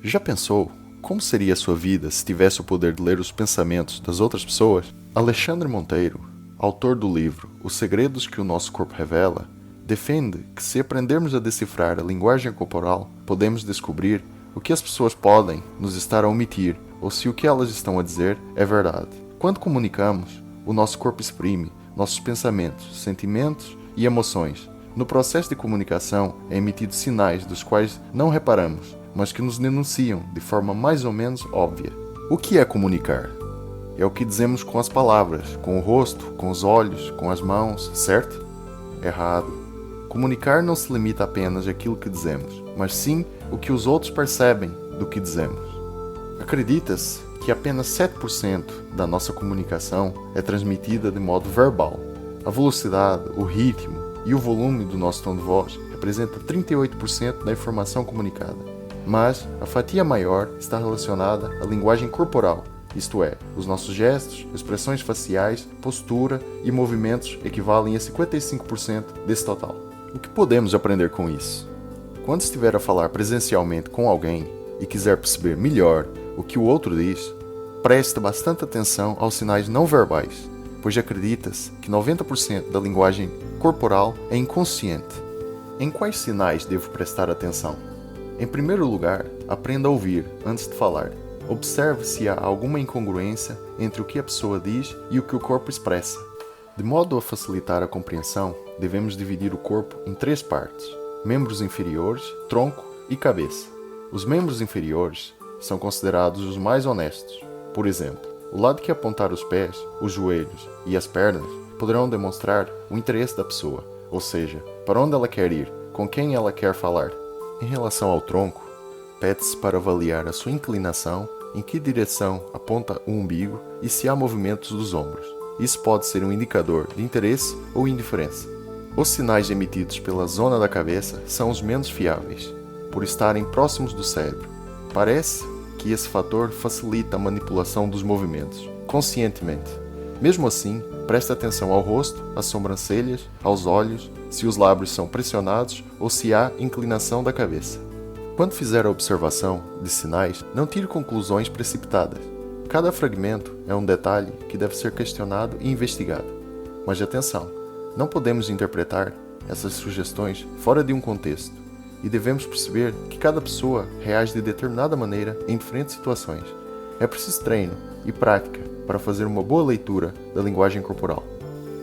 Já pensou como seria a sua vida se tivesse o poder de ler os pensamentos das outras pessoas? Alexandre Monteiro, autor do livro Os Segredos que o Nosso Corpo Revela, defende que se aprendermos a decifrar a linguagem corporal, podemos descobrir o que as pessoas podem nos estar a omitir ou se o que elas estão a dizer é verdade. Quando comunicamos, o nosso corpo exprime nossos pensamentos, sentimentos e emoções. No processo de comunicação é emitido sinais dos quais não reparamos, mas que nos denunciam de forma mais ou menos óbvia. O que é comunicar? É o que dizemos com as palavras, com o rosto, com os olhos, com as mãos, certo? Errado. Comunicar não se limita apenas àquilo que dizemos, mas sim o que os outros percebem do que dizemos. Acredita-se que apenas 7% da nossa comunicação é transmitida de modo verbal. A velocidade, o ritmo e o volume do nosso tom de voz representa 38% da informação comunicada. Mas a fatia maior está relacionada à linguagem corporal, isto é, os nossos gestos, expressões faciais, postura e movimentos equivalem a 55% desse total. O que podemos aprender com isso? Quando estiver a falar presencialmente com alguém e quiser perceber melhor o que o outro diz, preste bastante atenção aos sinais não verbais, pois acredita-se que 90% da linguagem corporal é inconsciente. Em quais sinais devo prestar atenção? Em primeiro lugar, aprenda a ouvir antes de falar. Observe se há alguma incongruência entre o que a pessoa diz e o que o corpo expressa. De modo a facilitar a compreensão, devemos dividir o corpo em 3 partes: membros inferiores, tronco e cabeça. Os membros inferiores são considerados os mais honestos. Por exemplo, o lado que apontar os pés, os joelhos e as pernas poderão demonstrar o interesse da pessoa, ou seja, para onde ela quer ir, com quem ela quer falar. Em relação ao tronco, pede-se para avaliar a sua inclinação, em que direção aponta o umbigo e se há movimentos dos ombros. Isso pode ser um indicador de interesse ou indiferença. Os sinais emitidos pela zona da cabeça são os menos fiáveis, por estarem próximos do cérebro. Parece que esse fator facilita a manipulação dos movimentos, conscientemente. Mesmo assim, preste atenção ao rosto, às sobrancelhas, aos olhos, se os lábios são pressionados ou se há inclinação da cabeça. Quando fizer a observação de sinais, não tire conclusões precipitadas. Cada fragmento é um detalhe que deve ser questionado e investigado. Mas atenção, não podemos interpretar essas sugestões fora de um contexto e devemos perceber que cada pessoa reage de determinada maneira em diferentes situações. É preciso treino e prática para fazer uma boa leitura da linguagem corporal.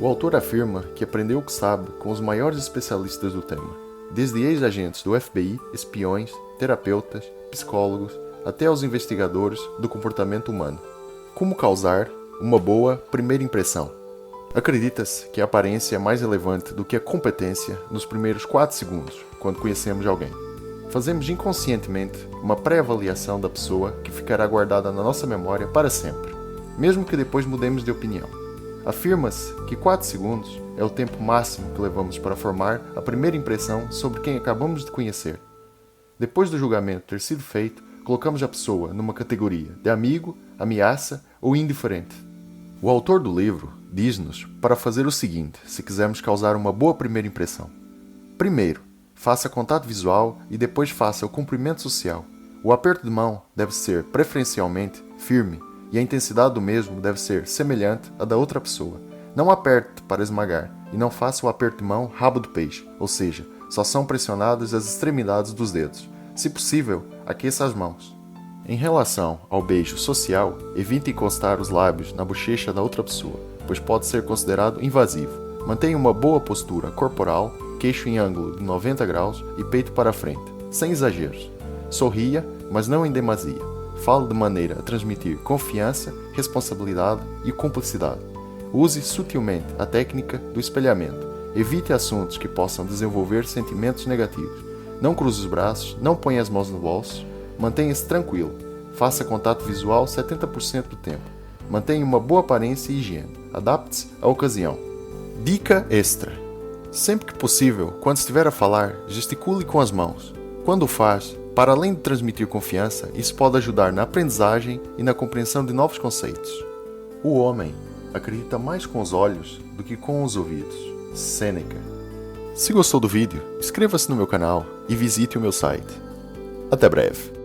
O autor afirma que aprendeu o que sabe com os maiores especialistas do tema, desde ex-agentes do FBI, espiões, terapeutas, psicólogos, até aos investigadores do comportamento humano. Como causar uma boa primeira impressão? Acredita-se que a aparência é mais relevante do que a competência nos primeiros 4 segundos, quando conhecemos alguém. Fazemos inconscientemente uma pré-avaliação da pessoa que ficará guardada na nossa memória para sempre, mesmo que depois mudemos de opinião. Afirma-se que 4 segundos é o tempo máximo que levamos para formar a primeira impressão sobre quem acabamos de conhecer. Depois do julgamento ter sido feito, colocamos a pessoa numa categoria de amigo, ameaça ou indiferente. O autor do livro diz-nos para fazer o seguinte se quisermos causar uma boa primeira impressão. Primeiro, faça contato visual e depois faça o cumprimento social. O aperto de mão deve ser preferencialmente firme e a intensidade do mesmo deve ser semelhante à da outra pessoa. Não aperte para esmagar e não faça o aperto de mão rabo do peixe, ou seja, só são pressionadas as extremidades dos dedos. Se possível, aqueça as mãos. Em relação ao beijo social, evite encostar os lábios na bochecha da outra pessoa, pois pode ser considerado invasivo. Mantenha uma boa postura corporal, queixo em ângulo de 90 graus e peito para frente, sem exageros. Sorria, mas não em demasia. Fale de maneira a transmitir confiança, responsabilidade e cumplicidade. Use sutilmente a técnica do espelhamento. Evite assuntos que possam desenvolver sentimentos negativos. Não cruze os braços, não ponha as mãos no bolso. Mantenha-se tranquilo. Faça contato visual 70% do tempo. Mantenha uma boa aparência e higiene. Adapte-se à ocasião. Dica extra: sempre que possível, quando estiver a falar, gesticule com as mãos. Quando o faz, para além de transmitir confiança, isso pode ajudar na aprendizagem e na compreensão de novos conceitos. O homem acredita mais com os olhos do que com os ouvidos. Sêneca. Se gostou do vídeo, inscreva-se no meu canal e visite o meu site. Até breve.